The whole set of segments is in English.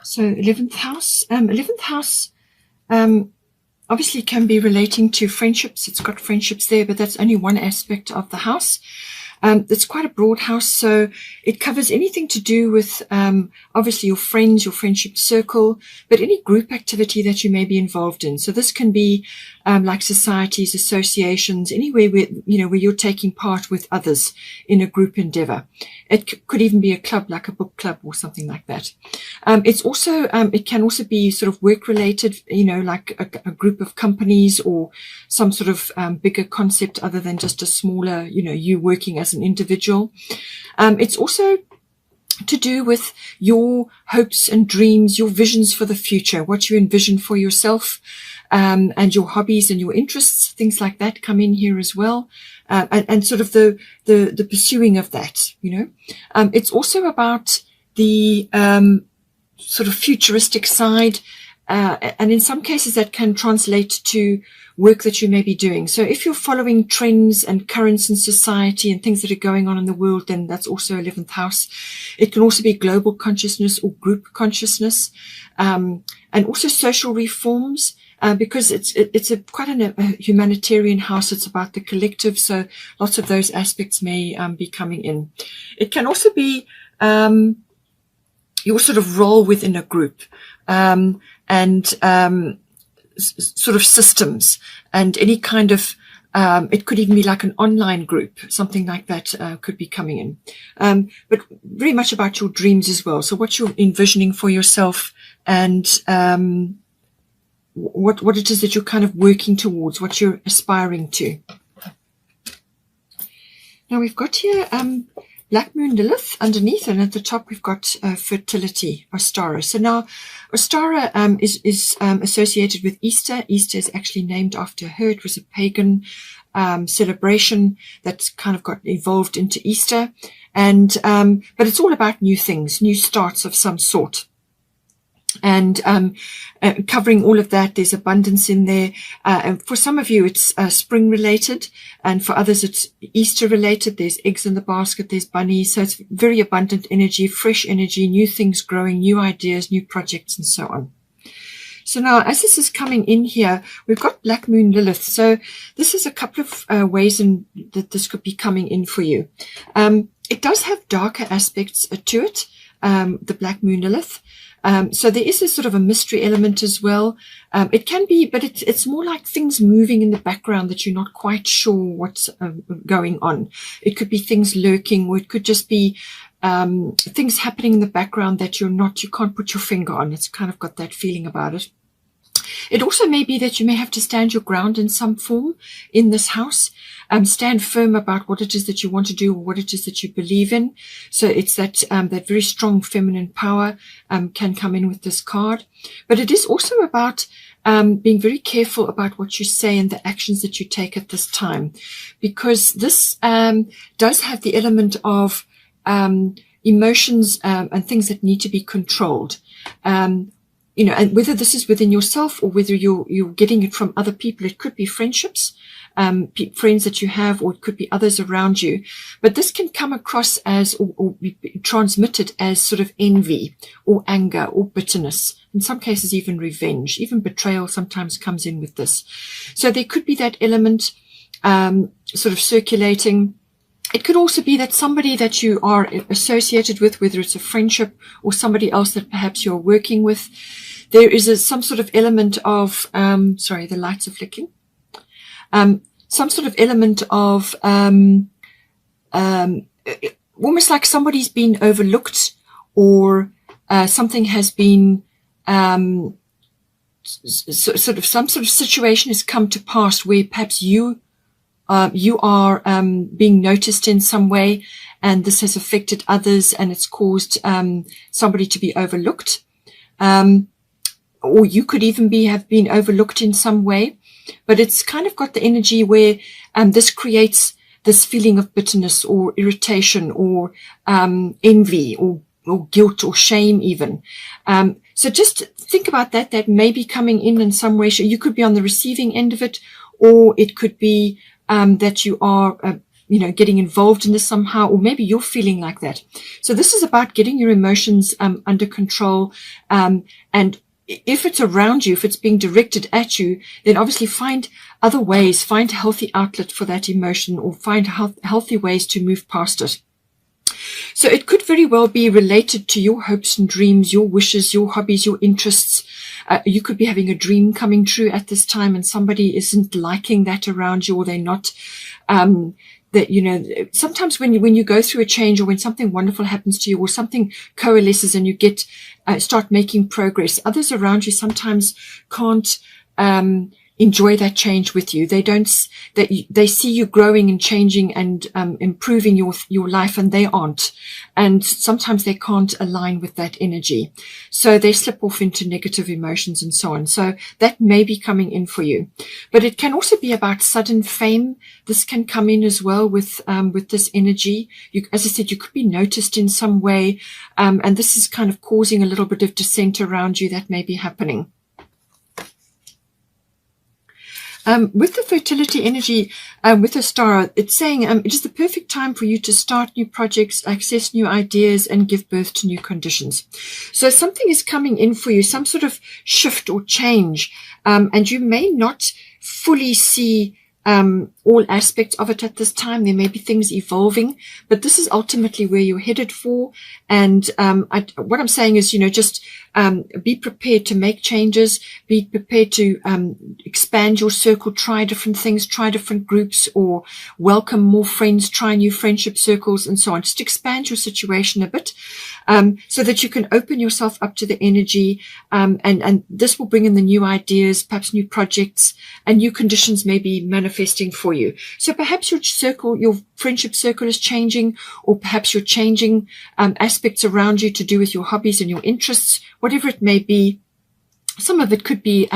So 11th house. 11th house obviously can be relating to friendships. It's got friendships there, but that's only one aspect of the house. It's quite a broad house, so it covers anything to do with obviously your friends, your friendship circle, but any group activity that you may be involved in. So this can be like societies, associations, anywhere where where you're taking part with others in a group endeavor. It could even be a club, like a book club or something like that. It's also it can also be sort of work related, like a group of companies or some sort of bigger concept other than just a smaller, you working as an individual. It's also to do with your hopes and dreams, your visions for the future, what you envision for yourself, and your hobbies and your interests, things like that come in here as well. And sort of the pursuing of that, It's also about the sort of futuristic side, and in some cases that can translate to work that you may be doing. So if you're following trends and currents in society and things that are going on in the world, then that's also 11th house. It can also be global consciousness or group consciousness, and also social reforms, because it's quite a humanitarian house. It's about the collective. So lots of those aspects may be coming in. It can also be your sort of role within a group, and sort of systems, and any kind of it could even be like an online group, something like that could be coming in, but very much about your dreams as well. So what you're envisioning for yourself, and what it is that you're kind of working towards, what you're aspiring to. Now we've got here Black Moon Lilith underneath, and at the top we've got fertility, Ostara. So now Ostara is associated with Easter. Easter is actually named after her. It was a pagan celebration that kind of got evolved into Easter, and but it's all about new things, new starts of some sort. And covering all of that, there's abundance in there. And for some of you, it's spring related, and for others, it's Easter related. There's eggs in the basket, there's bunnies. So it's very abundant energy, fresh energy, new things growing, new ideas, new projects, and so on. So now, as this is coming in here, we've got Black Moon Lilith. So this is a couple of ways that this could be coming in for you. It does have darker aspects to it, the Black Moon Lilith. So there is a sort of a mystery element as well. It can be, but it's more like things moving in the background that you're not quite sure what's going on. It could be things lurking, or it could just be things happening in the background that you can't put your finger on. It's kind of got that feeling about it. It also may be that you may have to stand your ground in some form in this house. Stand firm about what it is that you want to do, or what it is that you believe in. So it's that that very strong feminine power can come in with this card. But it is also about being very careful about what you say and the actions that you take at this time, because this does have the element of emotions and things that need to be controlled. And whether this is within yourself or whether you're getting it from other people. It could be friendships, friends that you have, or it could be others around you. But this can come across as or be transmitted as sort of envy or anger or bitterness. In some cases, even revenge, even betrayal sometimes comes in with this. So there could be that element sort of circulating. It could also be that somebody that you are associated with, whether it's a friendship or somebody else that perhaps you're working with, there is some sort of element of, sorry, the lights are flicking. Some sort of element of almost like somebody's been overlooked, or something has been sort of some sort of situation has come to pass where perhaps you are being noticed in some way, and this has affected others, and it's caused somebody to be overlooked, or you could even have been overlooked in some way. But it's kind of got the energy where this creates this feeling of bitterness or irritation or envy or guilt or shame even. So just think about that. That may be coming in some way. So you could be on the receiving end of it, or it could be that you are getting involved in this somehow, or maybe you're feeling like that. So this is about getting your emotions under control, and if it's around you, if it's being directed at you, then obviously find other ways, find a healthy outlet for that emotion, or find healthy ways to move past it. So it could very well be related to your hopes and dreams, your wishes, your hobbies, your interests. You could be having a dream coming true at this time, and somebody isn't liking that around you, or they're not, that, sometimes when you go through a change, or when something wonderful happens to you, or something coalesces and you start making progress, others around you sometimes can't enjoy that change with you. They see you growing and changing and improving your life, and they aren't. And sometimes they can't align with that energy. So they slip off into negative emotions and so on. So that may be coming in for you. But it can also be about sudden fame. This can come in as well with this energy. As I said, you could be noticed in some way. And this is kind of causing a little bit of dissent around you that may be happening. With the fertility energy, with the star, it's saying it is the perfect time for you to start new projects, access new ideas, and give birth to new conditions. So something is coming in for you, some sort of shift or change, and you may not fully see all aspects of it at this time. There may be things evolving, but this is ultimately where you're headed for. And what I'm saying is, just be prepared to make changes, be prepared to expand your circle, try different things, try different groups, or welcome more friends, try new friendship circles, and so on. Just expand your situation a bit, so that you can open yourself up to the energy, and this will bring in the new ideas, perhaps new projects, and new conditions may be manifesting for you. So perhaps your circle, your friendship circle is changing, or perhaps you're changing aspects around you to do with your hobbies and your interests, whatever it may be. Some of it could be,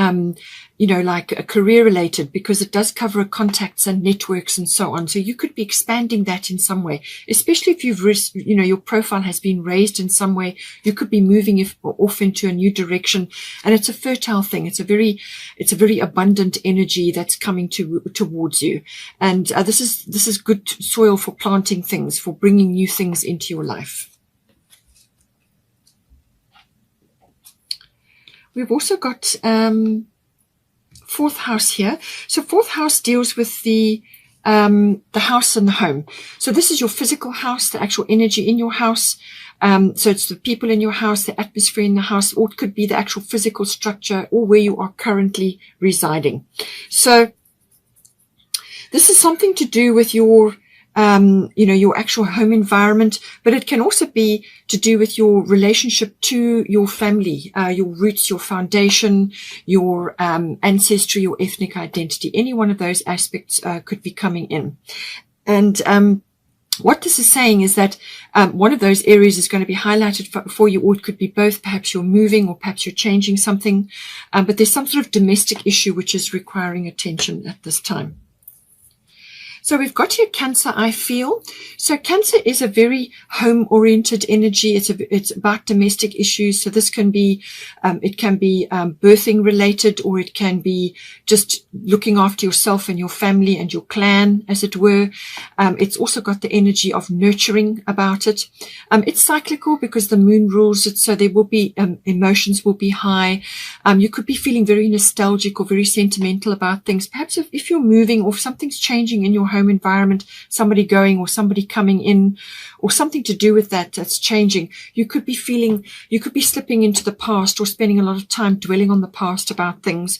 like a career related, because it does cover contacts and networks and so on. So you could be expanding that in some way, especially if your profile has been raised in some way. You could be moving off into a new direction, and it's a fertile thing. It's a very abundant energy that's coming towards you. And this is good soil for planting things, for bringing new things into your life. We've also got fourth house here. So fourth house deals with the house and the home. So this is your physical house, the actual energy in your house. So it's the people in your house, the atmosphere in the house, or it could be the actual physical structure, or where you are currently residing. So this is something to do with your actual home environment, but it can also be to do with your relationship to your family, your roots, your foundation, your ancestry, your ethnic identity. Any one of those aspects could be coming in. And what this is saying is that one of those areas is going to be highlighted for you, or it could be both. Perhaps you're moving, or perhaps you're changing something, but there's some sort of domestic issue which is requiring attention at this time. So we've got here Cancer, I feel. So Cancer is a very home-oriented energy. It's about domestic issues. So this can be, birthing related, or it can be just looking after yourself and your family and your clan, as it were. It's also got the energy of nurturing about it. It's cyclical because the moon rules it. So there will be, emotions will be high. You could be feeling very nostalgic or very sentimental about things. Perhaps if you're moving, or if something's changing in your home environment, somebody going or somebody coming in, or something to do with that's changing, you could be slipping into the past, or spending a lot of time dwelling on the past about things.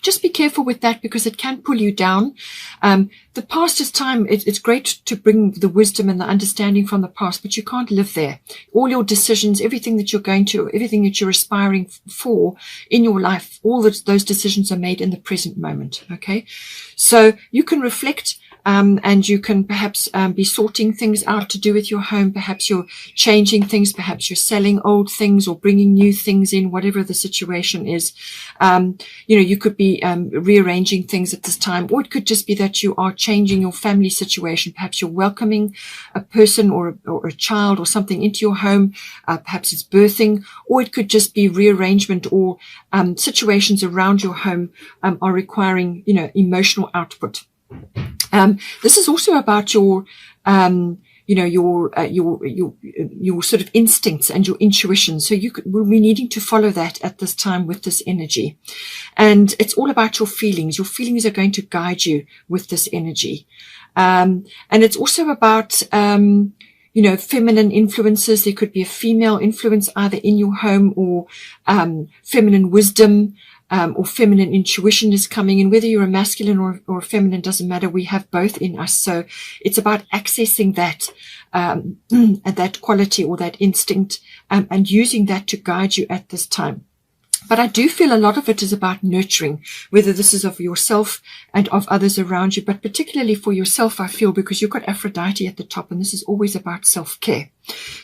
Just be careful with that, because it can pull you down. The past is time. It's great to bring the wisdom and the understanding from the past, but you can't live there. All your decisions, everything that you're aspiring for in your life, all those decisions are made in the present moment. Okay. So you can reflect, and you can perhaps be sorting things out to do with your home. Perhaps you're changing things. Perhaps you're selling old things or bringing new things in, whatever the situation is. You could be rearranging things at this time, or it could just be that you are changing your family situation. Perhaps you're welcoming a person or a child or something into your home. Perhaps it's birthing, or it could just be rearrangement, or situations around your home are requiring, emotional output. This is also about your your sort of instincts and your intuition. So we'll be needing to follow that at this time with this energy. And it's all about your feelings. Your feelings are going to guide you with this energy. And it's also about, feminine influences. There could be a female influence either in your home, or feminine wisdom, or feminine intuition is coming in. Whether you're a masculine or a feminine, doesn't matter. We have both in us. So it's about accessing that, that quality or that instinct, and using that to guide you at this time. But I do feel a lot of it is about nurturing, whether this is of yourself and of others around you, but particularly for yourself, I feel, because you've got Aphrodite at the top, and this is always about self-care.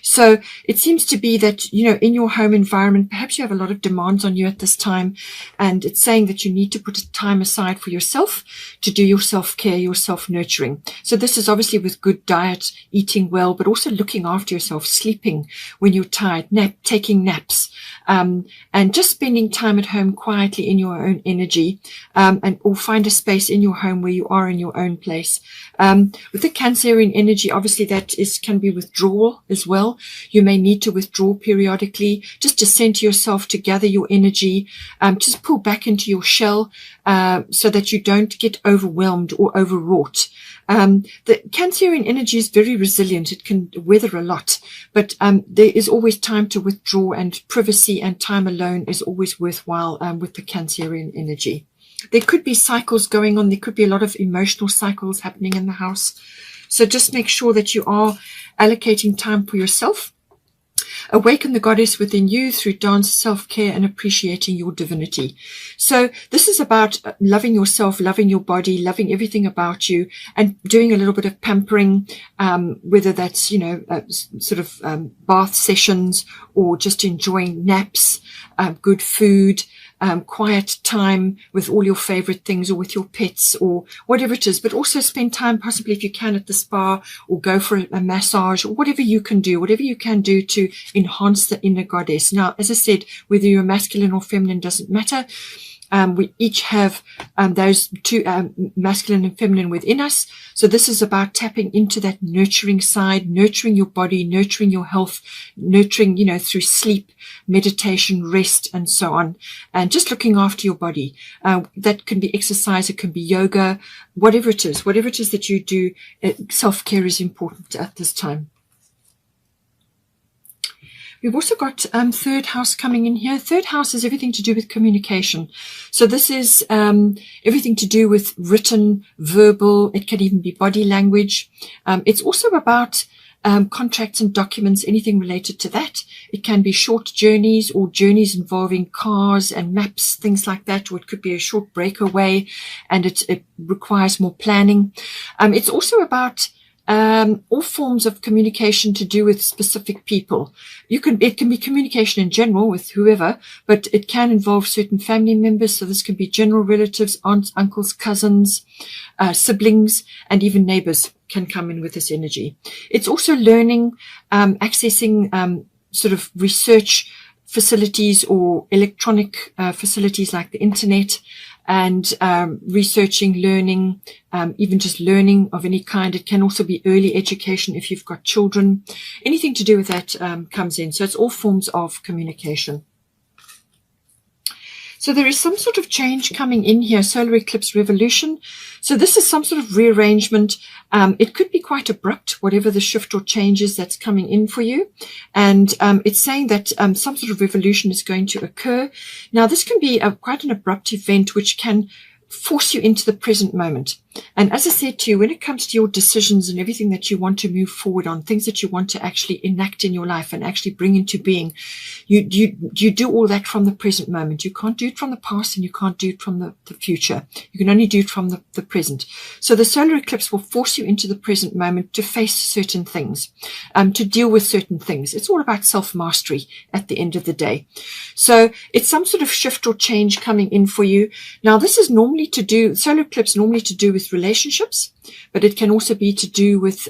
So it seems to be that, in your home environment, perhaps you have a lot of demands on you at this time, and it's saying that you need to put time aside for yourself to do your self-care, your self-nurturing. So this is obviously with good diet, eating well, but also looking after yourself, sleeping when you're tired, taking naps, and just spending time at home quietly in your own energy, or find a space in your home where you are in your own place. With the Cancerian energy, obviously that can be withdrawal as well. You may need to withdraw periodically, just to center yourself, to gather your energy, just pull back into your shell, so that you don't get overwhelmed or overwrought. The Cancerian energy is very resilient. It can weather a lot, but there is always time to withdraw, and privacy and time alone is always worthwhile with the Cancerian energy. There could be cycles going on. There could be a lot of emotional cycles happening in the house. So just make sure that you are allocating time for yourself. Awaken the goddess within you through dance, self-care, and appreciating your divinity. So this is about loving yourself, loving your body, loving everything about you, and doing a little bit of pampering, whether that's, bath sessions, or just enjoying naps, good food, quiet time with all your favorite things, or with your pets, or whatever it is. But also spend time, possibly if you can, at the spa, or go for a massage, or whatever you can do to enhance the inner goddess. Now, as I said, whether you're masculine or feminine doesn't matter. We each have those two, masculine and feminine, within us. So this is about tapping into that nurturing side, nurturing your body, nurturing your health, nurturing, through sleep, meditation, rest, and so on. And just looking after your body. That can be exercise, it can be yoga, whatever it is that you do. Self-care is important at this time. We've also got third house coming in here. Third house is everything to do with communication. So this is everything to do with written, verbal. It can even be body language. It's also about contracts and documents, anything related to that. It can be short journeys, or journeys involving cars and maps, things like that. Or it could be a short breakaway, and it requires more planning. It's also about all forms of communication to do with specific people. It can be communication in general with whoever, but it can involve certain family members. So this can be general relatives, aunts, uncles, cousins, siblings, and even neighbors can come in with this energy. It's also learning, accessing sort of research facilities, or electronic facilities like the internet, and researching, learning, even just learning of any kind. It can also be early education if you've got children. Anything to do with that comes in. So it's all forms of communication. So there is some sort of change coming in here, solar eclipse revolution. So this is some sort of rearrangement. It could be quite abrupt, whatever the shift or change is that's coming in for you. And it's saying that some sort of revolution is going to occur. Now, this can be quite an abrupt event, which can force you into the present moment. And as I said to you, when it comes to your decisions and everything that you want to move forward on, things that you want to actually enact in your life and actually bring into being, you do all that from the present moment. You can't do it from the past, and you can't do it from the future. You can only do it from the present. So the solar eclipse will force you into the present moment to face certain things, to deal with certain things. It's all about self-mastery at the end of the day. So it's some sort of shift or change coming in for you. Now, this is solar eclipse normally to do with relationships, but it can also be to do with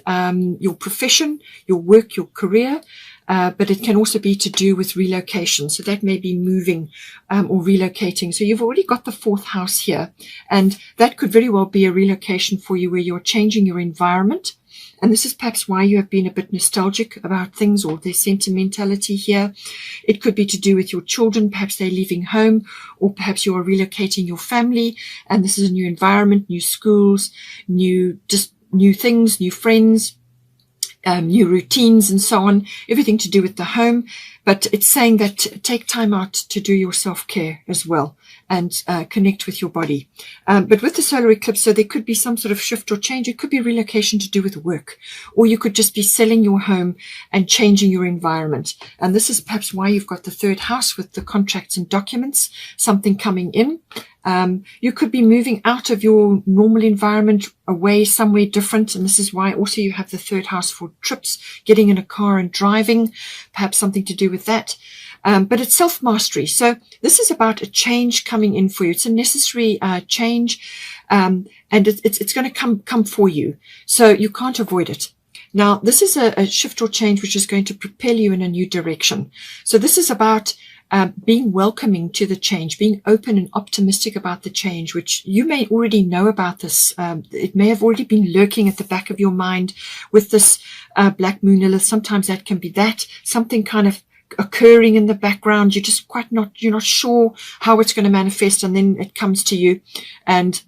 your profession, your work, your career. but it can also be to do with relocation. So that may be moving or relocating. So you've already got the 4th house here, and that could very well be a relocation for you where you're changing your environment. And this is perhaps why you have been a bit nostalgic about things, or there's sentimentality here. It could be to do with your children. Perhaps they're leaving home, or perhaps you are relocating your family, and this is a new environment, new schools, new things, new friends, new routines and so on, everything to do with the home. But it's saying that take time out to do your self-care as well, and connect with your body. But with the solar eclipse, so there could be some sort of shift or change. It could be relocation to do with work, or you could just be selling your home and changing your environment. And this is perhaps why you've got the 3rd house with the contracts and documents, something coming in. You could be moving out of your normal environment, away somewhere different. And this is why also you have the 3rd house for trips, getting in a car and driving, perhaps something to do with that. But it's self-mastery. So this is about a change coming in for you. It's a necessary change, and it's going to come for you. So you can't avoid it. Now, this is a shift or change which is going to propel you in a new direction. So this is about being welcoming to the change, being open and optimistic about the change, which you may already know about this. It may have already been lurking at the back of your mind with this black moon Lilith. Sometimes that can be something kind of occurring in the background. You're just you're not sure how it's going to manifest, and then it comes to you, and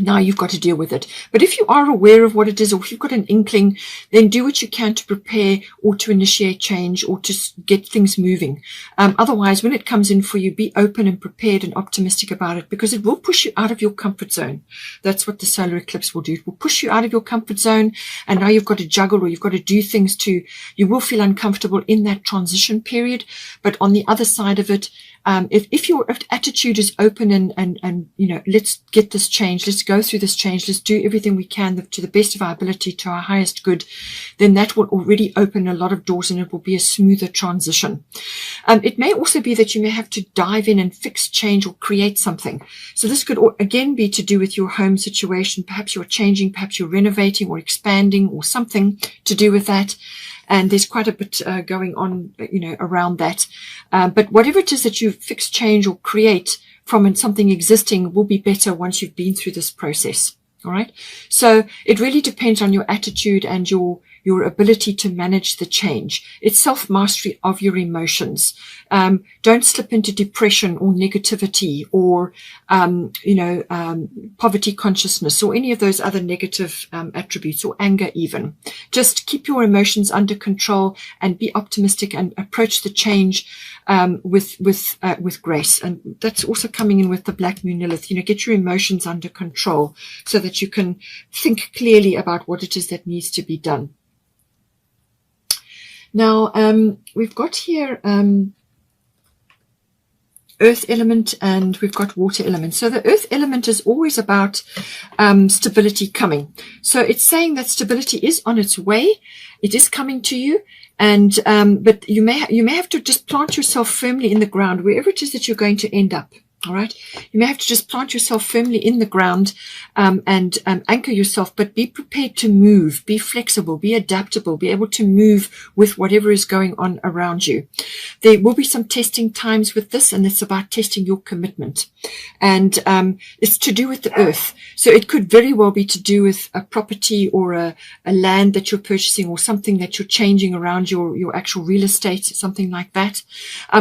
now you've got to deal with it. But if you are aware of what it is, or if you've got an inkling, then do what you can to prepare or to initiate change or to get things moving. Otherwise, when it comes in for you, be open and prepared and optimistic about it, because it will push you out of your comfort zone. That's what the solar eclipse will do. It will push you out of your comfort zone, and now you've got to juggle, or you've got to do things you will feel uncomfortable in that transition period. But on the other side of it, if your attitude is open and let's get this change, let's go through this change, let's do everything we can to the best of our ability, to our highest good, then that will already open a lot of doors, and it will be a smoother transition. It may also be that you may have to dive in and fix, change, or create something. So this could again be to do with your home situation. Perhaps you're changing, perhaps you're renovating or expanding, or something to do with that. And there's quite a bit going on, around that. But whatever it is that you fix, change, or create from something existing will be better once you've been through this process. All right. So it really depends on your attitude and your ability to manage the change. It's self-mastery of your emotions. Don't slip into depression or negativity or, poverty consciousness or any of those other negative attributes, or anger even. Just keep your emotions under control and be optimistic and approach the change with grace. And that's also coming in with the black moon Lilith. Get your emotions under control so that you can think clearly about what it is that needs to be done. Now, we've got here earth element, and we've got water element. So the earth element is always about stability coming. So it's saying that stability is on its way. It is coming to you. And but you may have to just plant yourself firmly in the ground wherever it is that you're going to end up. All right. You may have to just plant yourself firmly in the ground and anchor yourself, but be prepared to move, be flexible, be adaptable, be able to move with whatever is going on around you. There will be some testing times with this, and it's about testing your commitment. And it's to do with the earth. So it could very well be to do with a property or a land that you're purchasing, or something that you're changing around your actual real estate, something like that.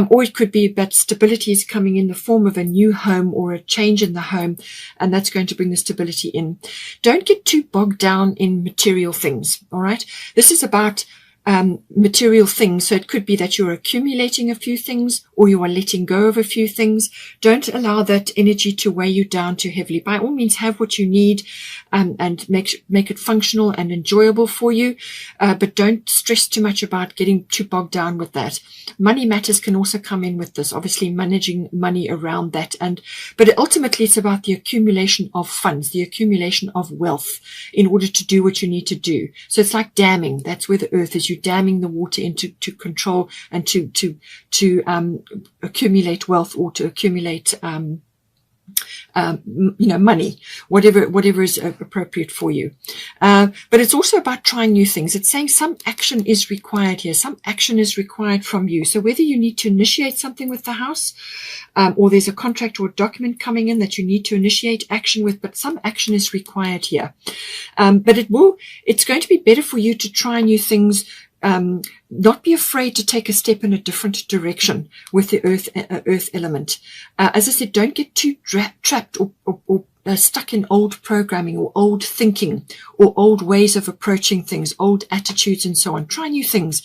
Or it could be that stability is coming in the form of a new home or a change in the home, and that's going to bring the stability in. Don't get too bogged down in material things. All right. This is about material things. So it could be that you're accumulating a few things, or you are letting go of a few things. Don't allow that energy to weigh you down too heavily. By all means, have what you need, and make it functional and enjoyable for you. But don't stress too much about getting too bogged down with that. Money matters can also come in with this, obviously managing money around that. But ultimately it's about the accumulation of funds, the accumulation of wealth in order to do what you need to do. So it's like damming. That's where the earth is. You're damming the water into control and to accumulate wealth, or to accumulate money, whatever is appropriate for you. But it's also about trying new things. It's saying some action is required here. Some action is required from you. So whether you need to initiate something with the house, or there's a contract or a document coming in that you need to initiate action with, but some action is required here. But it's going to be better for you to try new things. Not be afraid to take a step in a different direction with the earth element. As I said, don't get too trapped or stuck in old programming or old thinking or old ways of approaching things, old attitudes and so on. Try new things.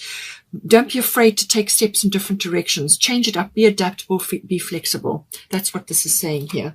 Don't be afraid to take steps in different directions. Change it up. Be adaptable. Be flexible. That's what this is saying here.